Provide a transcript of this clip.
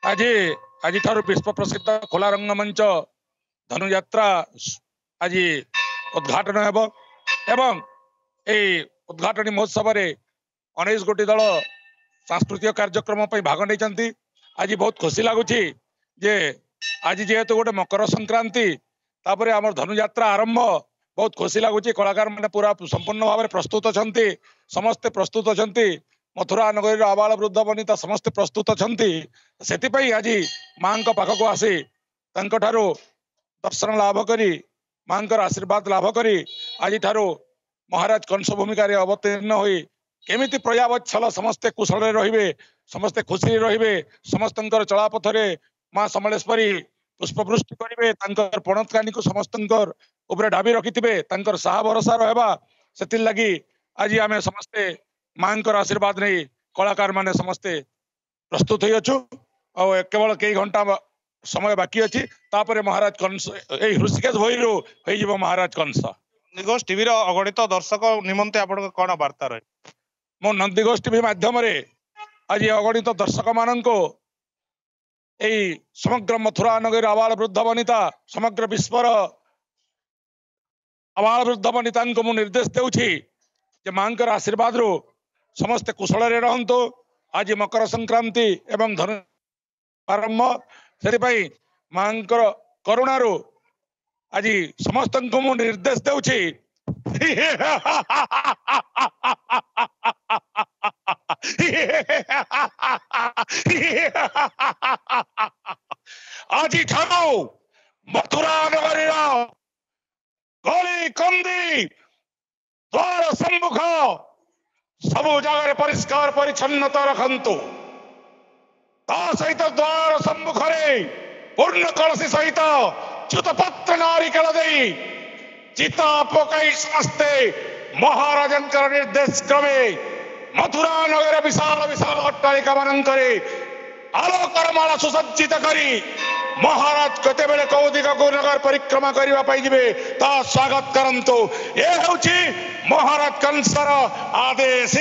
आज आज विश्व प्रसिद्ध खोला रंगमंच धनुयात्रा आज उद्घाटन हेब एवं उद्घाटनी महोत्सव रे 19 गोटी दल सांस्कृतिक कार्यक्रम भाग नहीं। आज बहुत खुशी लगुच जे आज जेहेतु गोटे मकर संक्रांति तापर आम धनुयात्रा आरंभ बहुत खुशी लगुच। कलाकार मैंने पूरा संपूर्ण भाव में प्रस्तुत अच्छा, समस्ते प्रस्तुत अच्छा, मथुरा नगरी आबाल वृद्ध वनिता समस्ते प्रस्तुत अच्छा। से आज माँ पाखक आसी दर्शन लाभ करी माँ आशीर्वाद लाभ करी आज महाराज कंस भूमिका अवतीर्ण हो केमिति प्रयावच्छल समस्ते कुशल रे समस्ते खुशी रे समस्त चलापथरे माँ समलेश्वरी पुष्पवृष्टि करेंगे पणतकानी को समस्त ढाबी रखिथे साहा भरोसा रहा से लगी आज आम समस्ते माँ आशीर्वाद नहीं कलाकार माने समस्ते प्रस्तुत हो केवल कई घंटा समय बाकी अच्छी तापर महाराज कंस ऋषिकेश भईरू हो महाराज कंस। नंदीघोष टीवी अगणित दर्शक निमंते आपण कौन वार्ता रहे मो नंदीघोष टीवी माध्यम आज अगणित दर्शक मान समग्र मथुरा नगर आबाल वृद्ध वनिता समग्र विश्वर आबाल वृद्ध वनिता को निर्देश देउछि जे मां आशीर्वाद रू समस्ते कुशल रे रहंतु। आज मकर संक्रांति एवं धनु आरंभ से मां करुणारू आज समस्त को निर्देश देउछि आज मथुरा नगरी गली कंदी द्वार सम्मुख सब जगह परिष्कार परिच्छन्नता रखंतु। सहित द्वार सम्मुख पूर्ण कलसी सहित च्युतपत्र नारिकेल दे चिता पकई समस्ते महाराजंकर निर्देश क्रमे मथुरा नगर विशाल विशाल अट्टालिका मानंकरे आलोकमाला सुसज्जित करी महाराज केते बेले कौ दिग को नगर परिक्रमा करने जिवे ता स्वागत करंतु। ये हूँ महाराज कंसर आदेश।